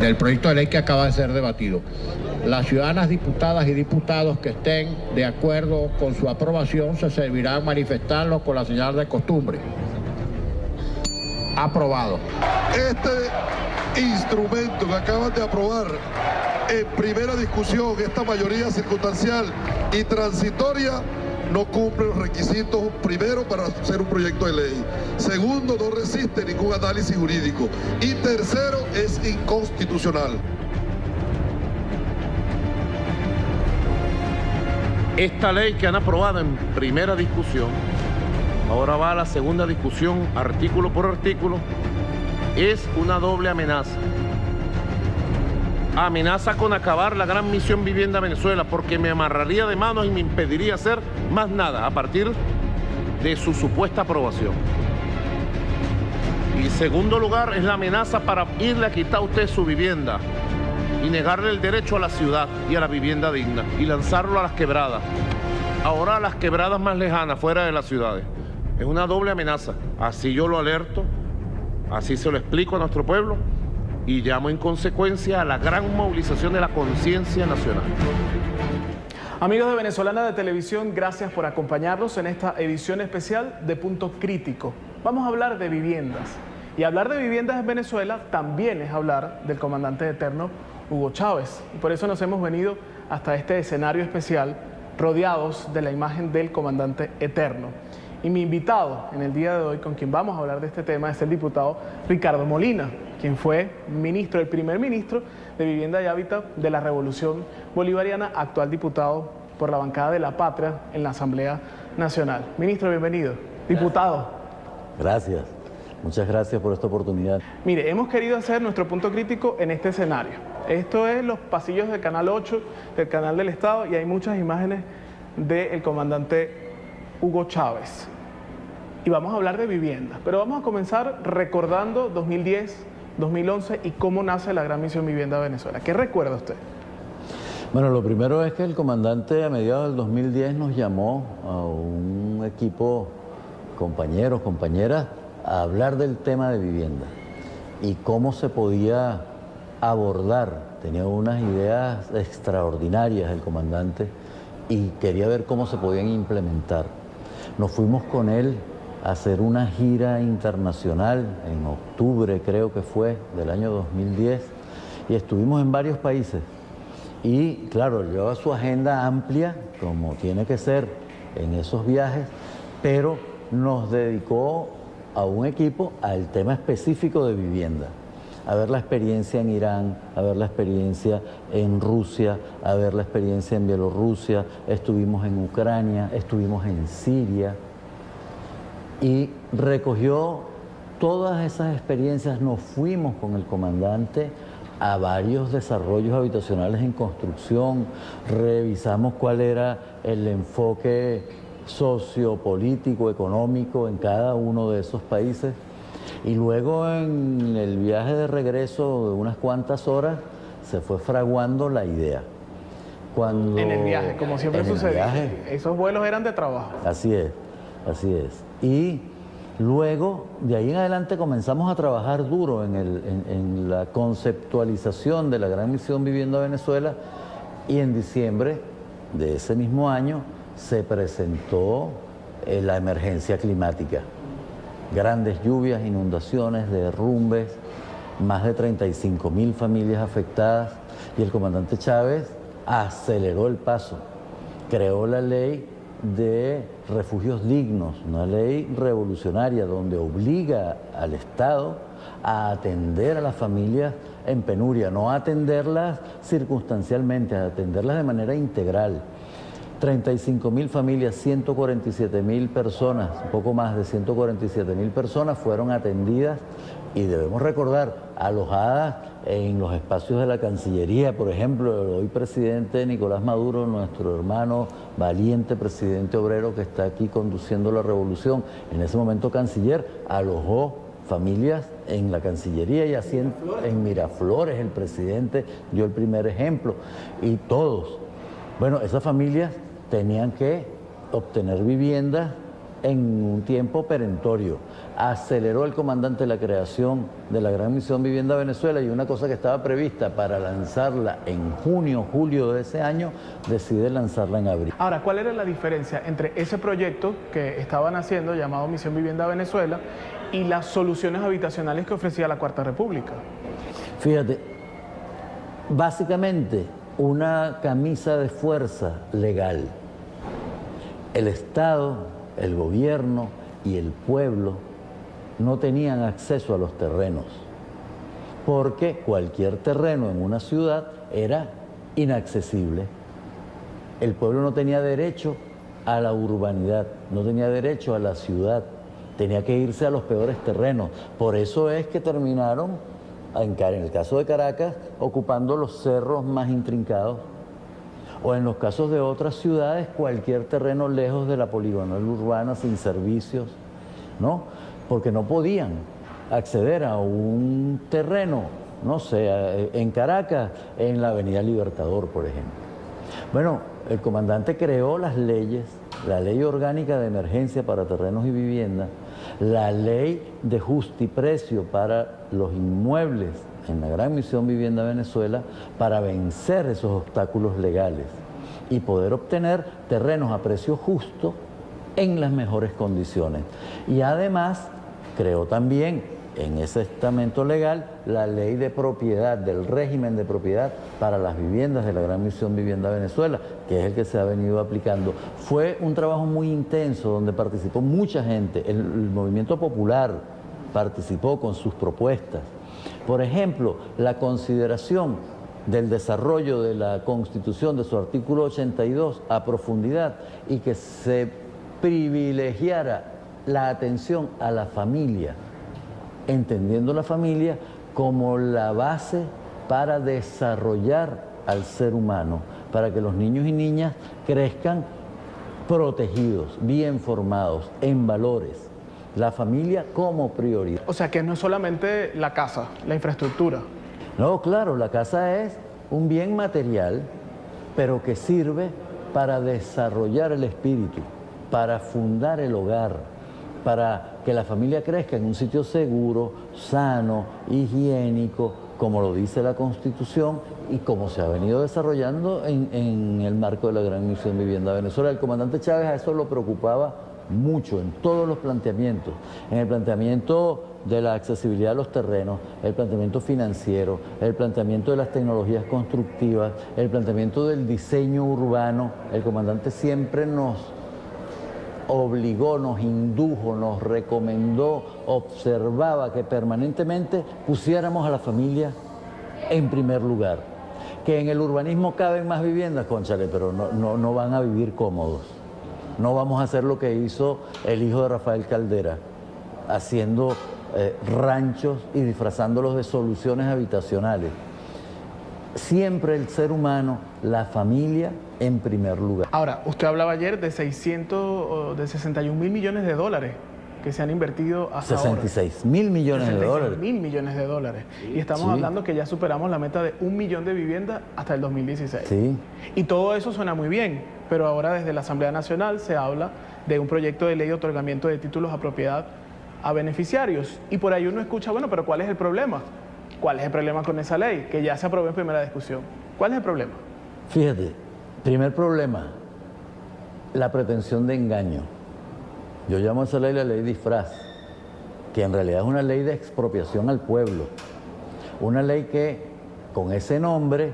del proyecto de ley que acaba de ser debatido. Las ciudadanas diputadas y diputados que estén de acuerdo con su aprobación se servirán manifestarlo con la señal de costumbre. Aprobado. Este instrumento que acaban de aprobar en primera discusión, esta mayoría circunstancial y transitoria, no cumple los requisitos, primero, para ser un proyecto de ley. Segundo, no resiste ningún análisis jurídico. Y tercero, es inconstitucional. Esta ley que han aprobado en primera discusión, ahora va a la segunda discusión, artículo por artículo, es una doble amenaza. Amenaza con acabar la gran misión Vivienda Venezuela, porque me amarraría de manos y me impediría hacer más nada a partir de su supuesta aprobación. Y segundo lugar, es la amenaza para irle a quitar a usted su vivienda y negarle el derecho a la ciudad y a la vivienda digna y lanzarlo a las quebradas. Ahora a las quebradas más lejanas, fuera de las ciudades. Es una doble amenaza. Así yo lo alerto, así se lo explico a nuestro pueblo y llamo en consecuencia a la gran movilización de la conciencia nacional. Amigos de Venezolana de Televisión, gracias por acompañarnos en esta edición especial de Punto Crítico. Vamos a hablar de viviendas. Y hablar de viviendas en Venezuela también es hablar del comandante eterno Hugo Chávez. Y por eso nos hemos venido hasta este escenario especial rodeados de la imagen del comandante eterno. Y mi invitado en el día de hoy, con quien vamos a hablar de este tema, es el diputado Ricardo Molina, quien fue ministro, el primer ministro de Vivienda y Hábitat de la Revolución Bolivariana, actual diputado por la bancada de La Patria en la Asamblea Nacional. Ministro, bienvenido. Diputado. Gracias. Muchas gracias por esta oportunidad. Mire, hemos querido hacer nuestro punto crítico en este escenario. Esto es los pasillos del Canal 8, del Canal del Estado, y hay muchas imágenes del comandante Hugo Chávez. Y vamos a hablar de vivienda, pero vamos a comenzar recordando 2010, 2011 y cómo nace la Gran Misión Vivienda Venezuela. ¿Qué recuerda usted? Bueno, lo primero es que el comandante a mediados del 2010 nos llamó a un equipo, compañeros, compañeras, a hablar del tema de vivienda y cómo se podía abordar. Tenía unas ideas extraordinarias el comandante y quería ver cómo se podían implementar. Nos fuimos con él a hacer una gira internacional en octubre, creo que fue, del año 2010, y estuvimos en varios países. Y claro, llevaba su agenda amplia, como tiene que ser en esos viajes, pero nos dedicó a un equipo al tema específico de vivienda. A ver la experiencia en Irán, a ver la experiencia en Rusia, a ver la experiencia en Bielorrusia, estuvimos en Ucrania, estuvimos en Siria y recogió todas esas experiencias. Nos fuimos con el comandante a varios desarrollos habitacionales en construcción, revisamos cuál era el enfoque sociopolítico, económico en cada uno de esos países. Y luego en el viaje de regreso de unas cuantas horas se fue fraguando la idea. Cuando, en el viaje, como siempre sucede. Esos vuelos eran de trabajo. Así es, así es. Y luego, de ahí en adelante comenzamos a trabajar duro en la conceptualización de la Gran Misión Vivienda Venezuela y en diciembre de ese mismo año se presentó la emergencia climática. Grandes lluvias, inundaciones, derrumbes, más de 35.000 familias afectadas y el comandante Chávez aceleró el paso. Creó la ley de refugios dignos, una ley revolucionaria donde obliga al Estado a atender a las familias en penuria, no a atenderlas circunstancialmente, a atenderlas de manera integral. 35.000 familias, 147.000 personas, un poco más de 147.000 personas fueron atendidas y debemos recordar, alojadas en los espacios de la Cancillería, por ejemplo, el hoy presidente Nicolás Maduro, nuestro hermano valiente presidente obrero que está aquí conduciendo la revolución, en ese momento canciller, alojó familias en la Cancillería y así en Miraflores el presidente dio el primer ejemplo y todos. Bueno, esas familias tenían que obtener viviendas en un tiempo perentorio. Aceleró el comandante la creación de la Gran Misión Vivienda Venezuela, y una cosa que estaba prevista para lanzarla en junio, julio de ese año, decide lanzarla en abril. Ahora, ¿cuál era la diferencia entre ese proyecto que estaban haciendo, llamado Misión Vivienda Venezuela, y las soluciones habitacionales que ofrecía la Cuarta República? Fíjate, básicamente una camisa de fuerza legal. El Estado, el gobierno y el pueblo no tenían acceso a los terrenos, porque cualquier terreno en una ciudad era inaccesible. El pueblo no tenía derecho a la urbanidad, no tenía derecho a la ciudad, tenía que irse a los peores terrenos. Por eso es que terminaron, en el caso de Caracas, ocupando los cerros más intrincados, o en los casos de otras ciudades, cualquier terreno lejos de la poligonal urbana, sin servicios, ¿no? Porque no podían acceder a un terreno, no sé, en Caracas, en la Avenida Libertador, por ejemplo. Bueno, el comandante creó las leyes, la Ley Orgánica de Emergencia para Terrenos y Viviendas, la Ley de Justiprecio para los inmuebles en la Gran Misión Vivienda Venezuela, para vencer esos obstáculos legales y poder obtener terrenos a precio justo en las mejores condiciones. Y además creó también en ese estamento legal la ley de propiedad, del régimen de propiedad para las viviendas de la Gran Misión Vivienda Venezuela, que es el que se ha venido aplicando. Fue un trabajo muy intenso donde participó mucha gente. El movimiento popular participó con sus propuestas. Por ejemplo, la consideración del desarrollo de la Constitución, de su artículo 82 a profundidad, y que se privilegiara la atención a la familia, entendiendo la familia como la base para desarrollar al ser humano, para que los niños y niñas crezcan protegidos, bien formados, en valores. La familia como prioridad. O sea, que no es solamente la casa, la infraestructura. No, claro, la casa es un bien material, pero que sirve para desarrollar el espíritu, para fundar el hogar, para que la familia crezca en un sitio seguro, sano, higiénico, como lo dice la Constitución y como se ha venido desarrollando en el marco de la Gran Misión Vivienda Venezuela. El comandante Chávez a eso lo preocupaba mucho en todos los planteamientos, en el planteamiento de la accesibilidad a los terrenos, el planteamiento financiero, el planteamiento de las tecnologías constructivas, el planteamiento del diseño urbano. El comandante siempre nos obligó, nos indujo, nos recomendó, observaba que permanentemente pusiéramos a la familia en primer lugar. Que en el urbanismo caben más viviendas, cónchale, pero no van a vivir cómodos. No vamos a hacer lo que hizo el hijo de Rafael Caldera, haciendo ranchos y disfrazándolos de soluciones habitacionales. Siempre el ser humano, la familia en primer lugar. Ahora, usted hablaba ayer de 61 mil millones de dólares que se han invertido hasta 66 mil millones de dólares. 66 mil millones de dólares. Y estamos hablando que ya superamos la meta de 1 millón de viviendas hasta el 2016. Sí. Y todo eso suena muy bien, pero ahora desde la Asamblea Nacional se habla de un proyecto de ley de otorgamiento de títulos a propiedad a beneficiarios. Y por ahí uno escucha, bueno, pero ¿cuál es el problema? ¿Cuál es el problema con esa ley? Que ya se aprobó en primera discusión. ¿Cuál es el problema? Fíjate, primer problema, la pretensión de engaño. Yo llamo a esa ley la ley disfraz, que en realidad es una ley de expropiación al pueblo. Una ley que, con ese nombre,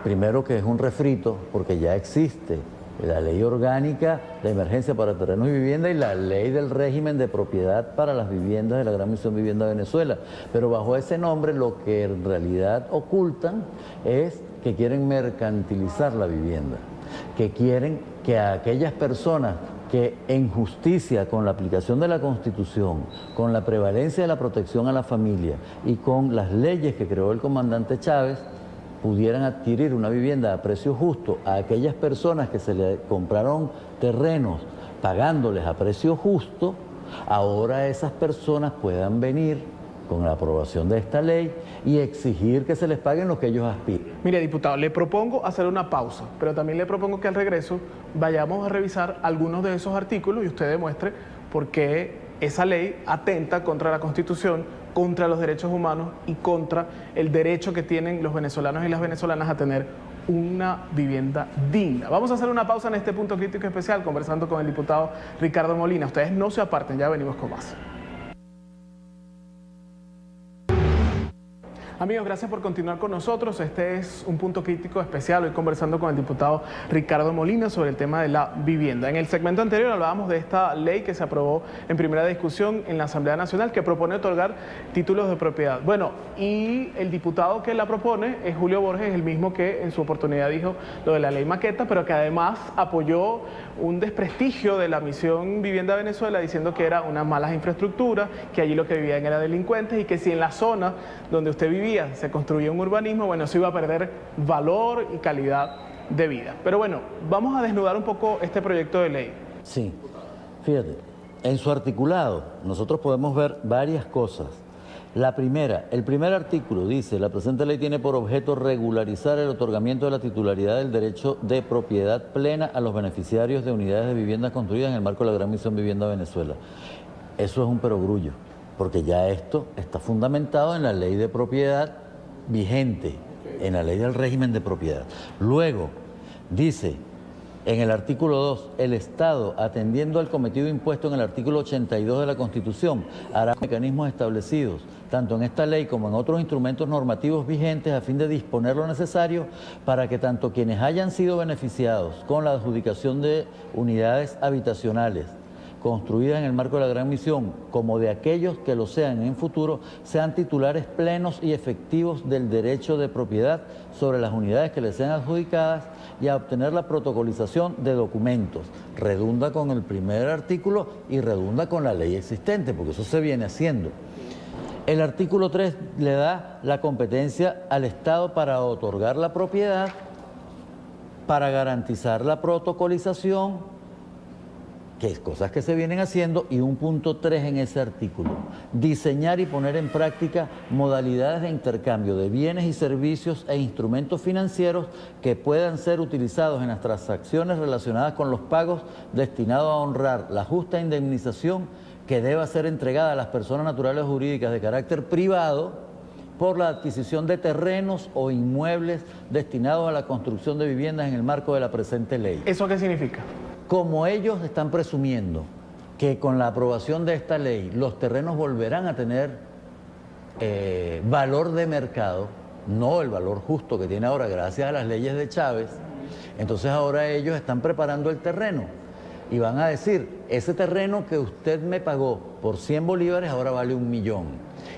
primero que es un refrito, porque ya existe la Ley Orgánica de Emergencia para Terrenos y Vivienda y la Ley del Régimen de Propiedad para las Viviendas de la Gran Misión Vivienda Venezuela. Pero bajo ese nombre lo que en realidad ocultan es que quieren mercantilizar la vivienda, que quieren que a aquellas personas que en justicia, con la aplicación de la Constitución, con la prevalencia de la protección a la familia y con las leyes que creó el comandante Chávez, pudieran adquirir una vivienda a precio justo a aquellas personas que se le compraron terrenos pagándoles a precio justo. Ahora esas personas puedan venir con la aprobación de esta ley y exigir que se les paguen lo que ellos aspiran. Mire, diputado, le propongo hacer una pausa, pero también le propongo que al regreso vayamos a revisar algunos de esos artículos y usted demuestre por qué esa ley atenta contra la Constitución, contra los derechos humanos y contra el derecho que tienen los venezolanos y las venezolanas a tener una vivienda digna. Vamos a hacer una pausa en este punto crítico especial conversando con el diputado Ricardo Molina. Ustedes no se aparten, ya venimos con más. Amigos, gracias por continuar con nosotros. Este es un punto crítico especial, hoy conversando con el diputado Ricardo Molina sobre el tema de la vivienda. En el segmento anterior hablábamos de esta ley que se aprobó en primera discusión en la Asamblea Nacional que propone otorgar títulos de propiedad. Bueno, y el diputado que la propone es Julio Borges, el mismo que en su oportunidad dijo lo de la ley Maqueta, pero que además apoyó un desprestigio de la misión Vivienda Venezuela diciendo que era una mala infraestructura, que allí lo que vivían eran delincuentes y que si en la zona donde usted vivía se construía un urbanismo, bueno, eso iba a perder valor y calidad de vida. Pero bueno, vamos a desnudar un poco este proyecto de ley. Sí, fíjate, en su articulado nosotros podemos ver varias cosas. La primera, el primer artículo dice: la presente ley tiene por objeto regularizar el otorgamiento de la titularidad del derecho de propiedad plena a los beneficiarios de unidades de viviendas construidas en el marco de la Gran Misión Vivienda Venezuela. Eso es un perogrullo, porque ya esto está fundamentado en la ley de propiedad vigente, en la ley del régimen de propiedad. Luego, dice en el artículo 2, el Estado, atendiendo al cometido impuesto en el artículo 82 de la Constitución, hará mecanismos establecidos, tanto en esta ley como en otros instrumentos normativos vigentes, a fin de disponer lo necesario para que tanto quienes hayan sido beneficiados con la adjudicación de unidades habitacionales construidas en el marco de la Gran Misión, como de aquellos que lo sean en futuro, sean titulares plenos y efectivos del derecho de propiedad sobre las unidades que les sean adjudicadas y a obtener la protocolización de documentos. Redunda con el primer artículo y redunda con la ley existente, porque eso se viene haciendo. El artículo 3 le da la competencia al Estado para otorgar la propiedad, para garantizar la protocolización, que es cosas que se vienen haciendo, y un punto 3 en ese artículo: diseñar y poner en práctica modalidades de intercambio de bienes y servicios e instrumentos financieros que puedan ser utilizados en las transacciones relacionadas con los pagos destinados a honrar la justa indemnización que deba ser entregada a las personas naturales o jurídicas de carácter privado por la adquisición de terrenos o inmuebles destinados a la construcción de viviendas en el marco de la presente ley. ¿Eso qué significa? Como ellos están presumiendo que con la aprobación de esta ley los terrenos volverán a tener valor de mercado, no el valor justo que tiene ahora gracias a las leyes de Chávez, entonces ahora ellos están preparando el terreno y van a decir: ese terreno que usted me pagó por 100 bolívares ahora vale 1 millón.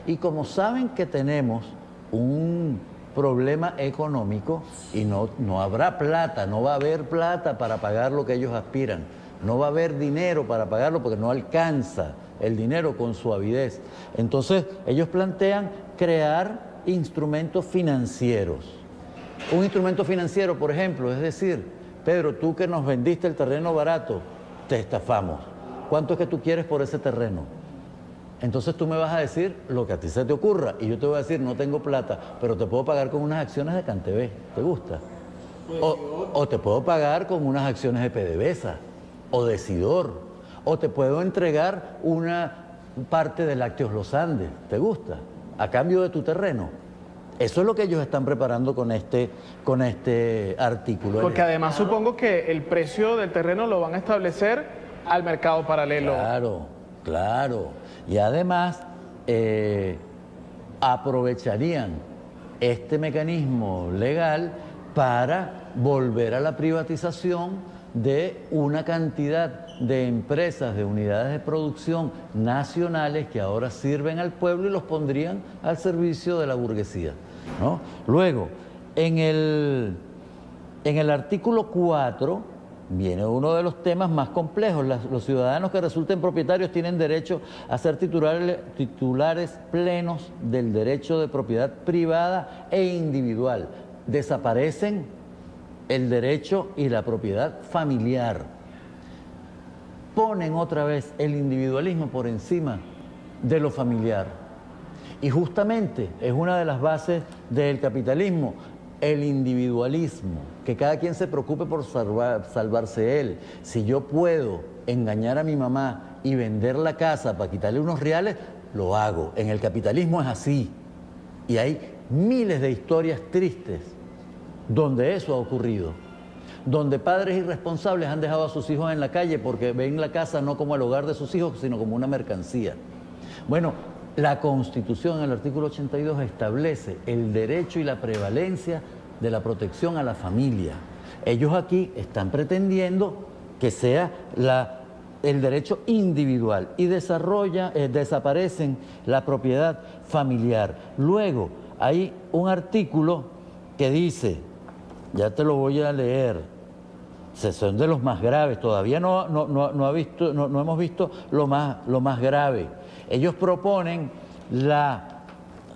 Y como saben que tenemos un problema económico y no habrá plata, no va a haber plata para pagar lo que ellos aspiran, no va a haber dinero para pagarlo porque no alcanza el dinero con su avidez. Entonces ellos plantean crear instrumentos financieros. Un instrumento financiero, por ejemplo, es decir: Pedro, tú que nos vendiste el terreno barato, te estafamos. ¿Cuánto es que tú quieres por ese terreno? Entonces tú me vas a decir lo que a ti se te ocurra y yo te voy a decir: no tengo plata, pero te puedo pagar con unas acciones de Cantebé, ¿te gusta? O te puedo pagar con unas acciones de PDVSA o de Sidor, o te puedo entregar una parte de Lácteos Los Andes, ¿te gusta? A cambio de tu terreno. Eso es lo que ellos están preparando con este artículo. Porque además supongo que el precio del terreno lo van a establecer al mercado paralelo. Claro, claro. Y además aprovecharían este mecanismo legal para volver a la privatización de una cantidad de empresas, de unidades de producción nacionales que ahora sirven al pueblo y los pondrían al servicio de la burguesía, ¿no? Luego, en el artículo 4... viene uno de los temas más complejos. Los ciudadanos que resulten propietarios tienen derecho a ser titulares plenos del derecho de propiedad privada e individual. Desaparecen el derecho y la propiedad familiar. Ponen otra vez el individualismo por encima de lo familiar. Y justamente es una de las bases del capitalismo. el individualismo, que cada quien se preocupe por salvarse él. Si yo puedo engañar a mi mamá y vender la casa para quitarle unos reales, lo hago. En el capitalismo es así. Y hay miles de historias tristes donde eso ha ocurrido, donde padres irresponsables han dejado a sus hijos en la calle porque ven la casa no como el hogar de sus hijos, sino como una mercancía. Bueno, la Constitución en el artículo 82 establece el derecho y la prevalencia de la protección a la familia. Ellos aquí están pretendiendo que sea el derecho individual y desaparecen la propiedad familiar. Luego hay un artículo que dice, ya te lo voy a leer, son de los más graves, todavía no hemos visto lo más grave. Ellos proponen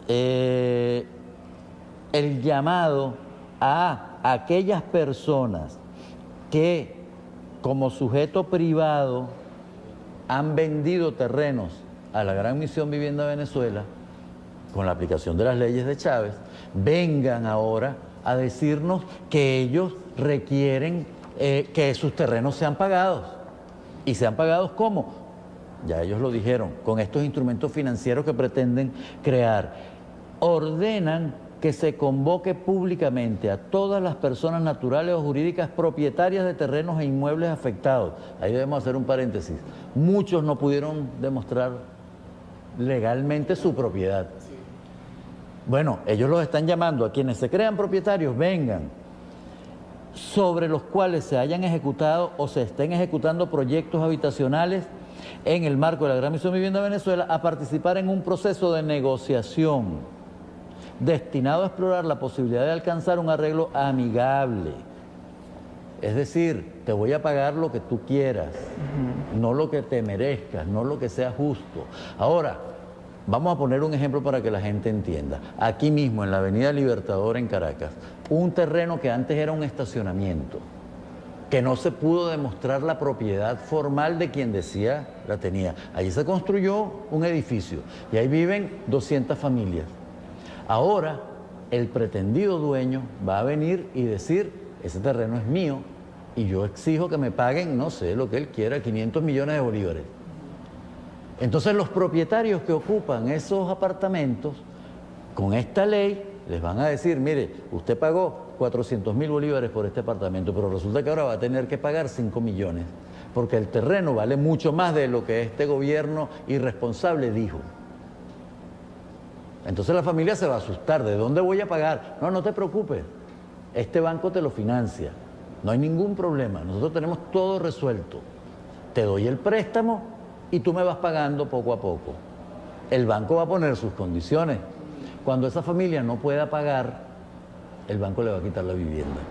el llamado a aquellas personas que como sujeto privado han vendido terrenos a la Gran Misión Vivienda Venezuela con la aplicación de las leyes de Chávez, vengan ahora a decirnos que ellos requieren que sus terrenos sean pagados. ¿Y sean pagados cómo? Ya ellos lo dijeron, con estos instrumentos financieros que pretenden crear. Ordenan que se convoque públicamente a todas las personas naturales o jurídicas propietarias de terrenos e inmuebles afectados. Ahí debemos hacer un paréntesis. Muchos no pudieron demostrar legalmente su propiedad. Bueno, ellos los están llamando a quienes se crean propietarios, vengan, sobre los cuales se hayan ejecutado o se estén ejecutando proyectos habitacionales en el marco de la Gran Misión Vivienda Venezuela, a participar en un proceso de negociación destinado a explorar la posibilidad de alcanzar un arreglo amigable. Es decir, te voy a pagar lo que tú quieras, no lo que te merezcas, no lo que sea justo. Ahora, vamos a poner un ejemplo para que la gente entienda. Aquí mismo, en la Avenida Libertador en Caracas, un terreno que antes era un estacionamiento, que no se pudo demostrar la propiedad formal de quien decía la tenía. Allí se construyó un edificio y ahí viven 200 familias. Ahora, el pretendido dueño va a venir y decir, ese terreno es mío y yo exijo que me paguen, no sé, lo que él quiera, 500 millones de bolívares. Entonces los propietarios que ocupan esos apartamentos, con esta ley, les van a decir, mire, usted pagó 400.000 bolívares por este apartamento, pero resulta que ahora va a tener que pagar 5 millones, porque el terreno vale mucho más de lo que este gobierno irresponsable dijo. Entonces la familia se va a asustar, ¿de dónde voy a pagar? No, no te preocupes, este banco te lo financia, no hay ningún problema, nosotros tenemos todo resuelto. Te doy el préstamo y tú me vas pagando poco a poco. El banco va a poner sus condiciones. Cuando esa familia no pueda pagar, el banco le va a quitar la vivienda.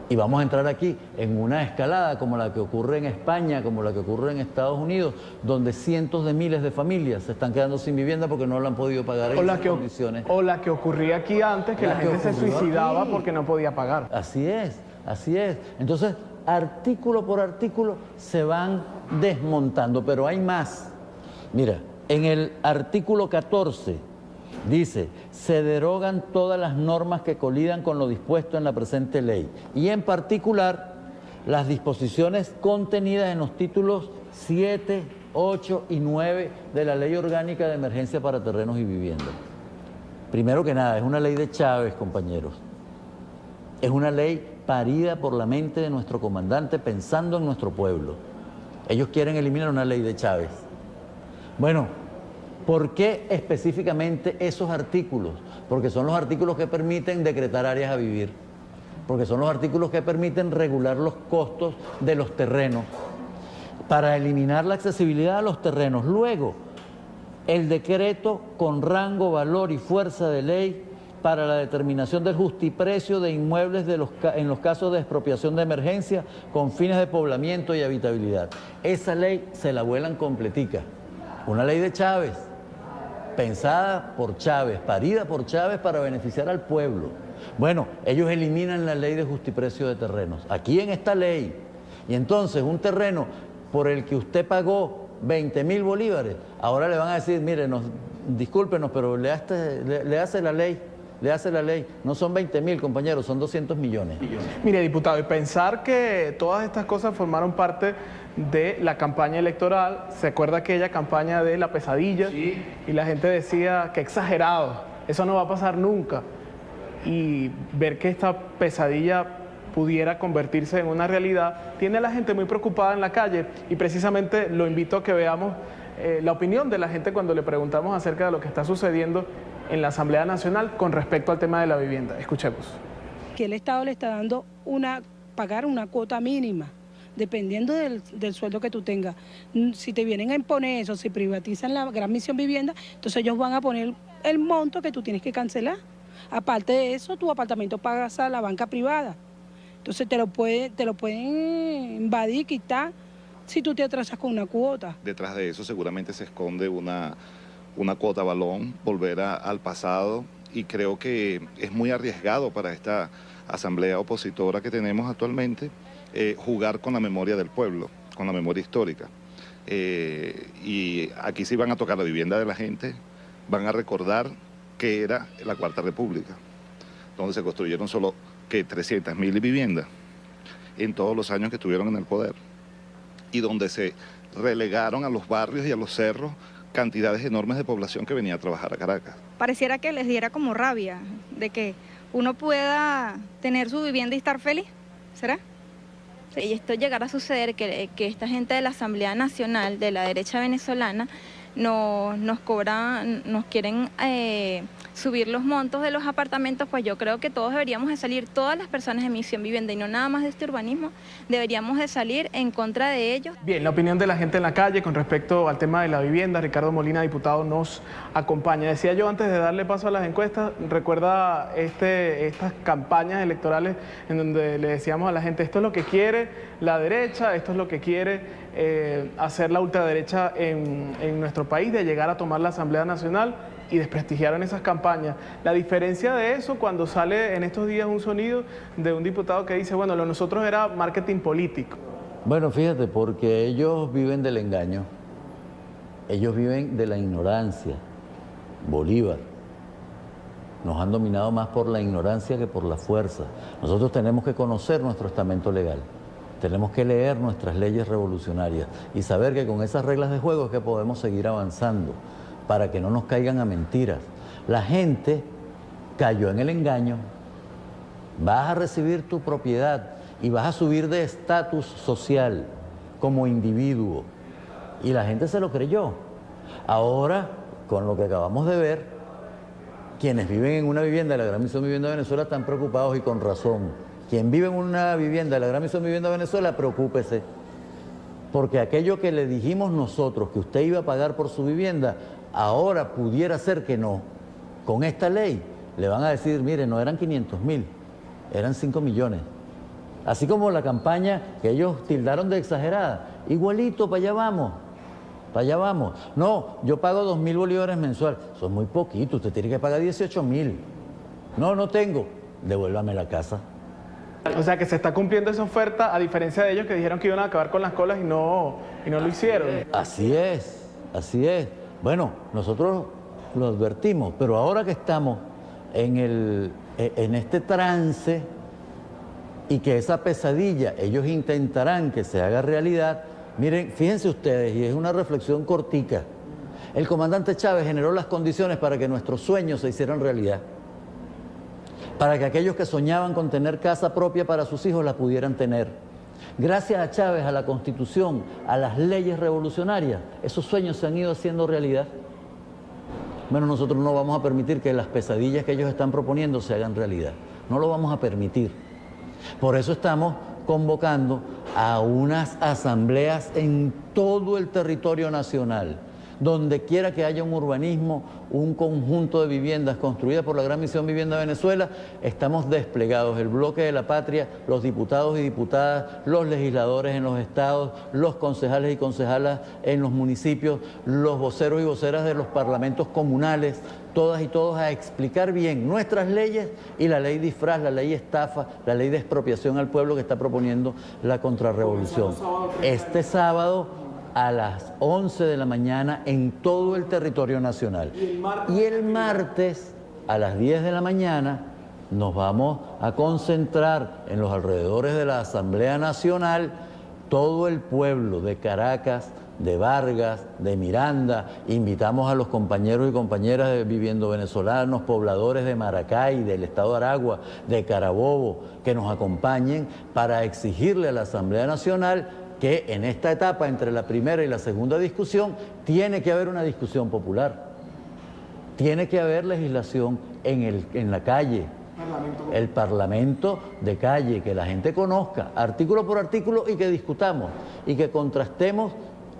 Y vamos a entrar aquí en una escalada como la que ocurre en España, como la que ocurre en Estados Unidos, donde cientos de miles de familias se están quedando sin vivienda porque no la han podido pagar en esas condiciones. O la que ocurría aquí antes, que la gente se suicidaba porque no podía pagar. Así es, así es. Entonces, artículo por artículo se van desmontando, pero hay más. Mira, en el artículo 14 dice, se derogan todas las normas que colidan con lo dispuesto en la presente ley y en particular las disposiciones contenidas en los títulos 7, 8 y 9 de la Ley Orgánica de Emergencia para Terrenos y Viviendas. Primero que nada, es una ley de Chávez, compañeros. Es una ley parida por la mente de nuestro comandante pensando en nuestro pueblo. Ellos quieren eliminar una ley de Chávez. Bueno, ¿por qué específicamente esos artículos? Porque son los artículos que permiten decretar áreas a vivir, porque son los artículos que permiten regular los costos de los terrenos, para eliminar la accesibilidad a los terrenos. Luego, el decreto con rango, valor y fuerza de ley para la determinación del justiprecio de inmuebles en los casos de expropiación de emergencia con fines de poblamiento y habitabilidad. Esa ley se la vuelan completica. Una ley de Chávez, pensada por Chávez, parida por Chávez para beneficiar al pueblo. Bueno, ellos eliminan la ley de justiprecio de terrenos, aquí en esta ley. Y entonces un terreno por el que usted pagó 20.000 bolívares, ahora le van a decir, mire, discúlpenos, pero le hace la ley le hace la ley. No son 20.000, compañeros, son 200 millones. Mire, diputado, y pensar que todas estas cosas formaron parte de la campaña electoral. ¿Se acuerda aquella campaña de la pesadilla? Sí. Y la gente decía que exagerado, eso no va a pasar nunca. Y ver que esta pesadilla pudiera convertirse en una realidad, tiene a la gente muy preocupada en la calle, y precisamente lo invito a que veamos la opinión de la gente cuando le preguntamos acerca de lo que está sucediendo en la Asamblea Nacional con respecto al tema de la vivienda. Escuchemos. Que el Estado le está dando pagar una cuota mínima, dependiendo del sueldo que tú tengas. Si te vienen a imponer eso, si privatizan la Gran Misión Vivienda, entonces ellos van a poner el monto que tú tienes que cancelar. Aparte de eso, tu apartamento pagas a la banca privada. Entonces te lo pueden invadir, quitar, si tú te atrasas con una cuota. Detrás de eso seguramente se esconde una cuota balón, volver al pasado, y creo que es muy arriesgado para esta asamblea opositora que tenemos actualmente jugar con la memoria del pueblo, con la memoria histórica. Y aquí sí van a tocar la vivienda de la gente, van a recordar que era la Cuarta República, donde se construyeron solo 300.000 viviendas en todos los años que estuvieron en el poder, y donde se relegaron a los barrios y a los cerros cantidades enormes de población que venía a trabajar a Caracas. Pareciera que les diera como rabia de que uno pueda tener su vivienda y estar feliz, ¿será? Y esto llegará a suceder que esta gente de la Asamblea Nacional, de la derecha venezolana, nos quieren subir los montos de los apartamentos. Pues yo creo que todos deberíamos de salir, todas las personas de Misión Vivienda y no nada más de este urbanismo, deberíamos de salir en contra de ellos. Bien, la opinión de la gente en la calle con respecto al tema de la vivienda. Ricardo Molina, diputado, nos acompaña. Decía yo antes de darle paso a las encuestas, recuerda estas campañas electorales en donde le decíamos a la gente, esto es lo que quiere la derecha, esto es lo que quiere hacer la ultraderecha en nuestro país, de llegar a tomar la Asamblea Nacional, y desprestigiaron esas campañas. La diferencia de eso, cuando sale en estos días un sonido de un diputado que dice, bueno, lo de nosotros era marketing político. Bueno, fíjate, porque ellos viven del engaño, ellos viven de la ignorancia. Bolívar nos han dominado más por la ignorancia que por la fuerza. Nosotros tenemos que conocer nuestro estamento legal. Tenemos que leer nuestras leyes revolucionarias y saber que con esas reglas de juego es que podemos seguir avanzando para que no nos caigan a mentiras. La gente cayó en el engaño. Vas a recibir tu propiedad y vas a subir de estatus social como individuo. Y la gente se lo creyó. Ahora, con lo que acabamos de ver, quienes viven en una vivienda de la Gran Misión Vivienda de Venezuela están preocupados, y con razón. Quien vive en una vivienda de la Gran Misión Vivienda de Venezuela, preocúpese, porque aquello que le dijimos nosotros que usted iba a pagar por su vivienda, ahora pudiera ser que no. Con esta ley le van a decir, mire, no eran 500.000, eran 5 millones. Así como la campaña que ellos tildaron de exagerada, igualito, para allá vamos. Para allá vamos. No, yo pago 2.000 bolívares mensual. Eso es muy poquito, usted tiene que pagar 18.000. No tengo. Devuélvame la casa. O sea que se está cumpliendo esa oferta, a diferencia de ellos que dijeron que iban a acabar con las colas y no lo hicieron. Así es, así es. Bueno, nosotros lo advertimos, pero ahora que estamos en este trance y que esa pesadilla ellos intentarán que se haga realidad, miren, fíjense ustedes, y es una reflexión cortica, el comandante Chávez generó las condiciones para que nuestros sueños se hicieran realidad, para que aquellos que soñaban con tener casa propia para sus hijos la pudieran tener. Gracias a Chávez, a la Constitución, a las leyes revolucionarias, esos sueños se han ido haciendo realidad. Bueno, nosotros no vamos a permitir que las pesadillas que ellos están proponiendo se hagan realidad. No lo vamos a permitir. Por eso estamos convocando a unas asambleas en todo el territorio nacional, donde quiera que haya un urbanismo, un conjunto de viviendas construidas por la Gran Misión Vivienda de Venezuela, estamos desplegados, el Bloque de la Patria, los diputados y diputadas, los legisladores en los estados, los concejales y concejalas en los municipios, los voceros y voceras de los parlamentos comunales, todas y todos a explicar bien nuestras leyes y la ley disfraz, la ley estafa, la ley de expropiación al pueblo que está proponiendo la contrarrevolución. Este sábado a las 11 de la mañana en todo el territorio nacional. Y el martes a las 10 de la mañana nos vamos a concentrar en los alrededores de la Asamblea Nacional, todo el pueblo de Caracas, de Vargas, de Miranda. Invitamos a los compañeros y compañeras de Viviendo Venezolanos, pobladores de Maracay, del estado de Aragua, de Carabobo, que nos acompañen para exigirle a la Asamblea Nacional que en esta etapa, entre la primera y la segunda discusión, tiene que haber una discusión popular. Tiene que haber legislación en la calle, el parlamento de calle, que la gente conozca artículo por artículo y que discutamos y que contrastemos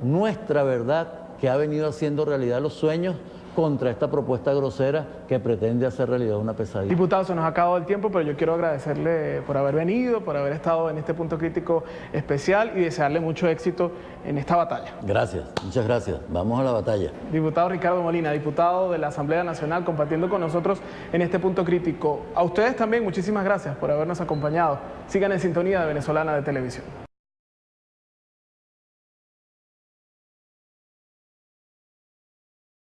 nuestra verdad, que ha venido haciendo realidad los sueños, contra esta propuesta grosera que pretende hacer realidad una pesadilla. Diputado, se nos ha acabado el tiempo, pero yo quiero agradecerle por haber venido, por haber estado en este punto crítico especial y desearle mucho éxito en esta batalla. Gracias, muchas gracias. Vamos a la batalla. Diputado Ricardo Molina, diputado de la Asamblea Nacional, compartiendo con nosotros en este punto crítico. A ustedes también, muchísimas gracias por habernos acompañado. Sigan en sintonía de Venezolana de Televisión.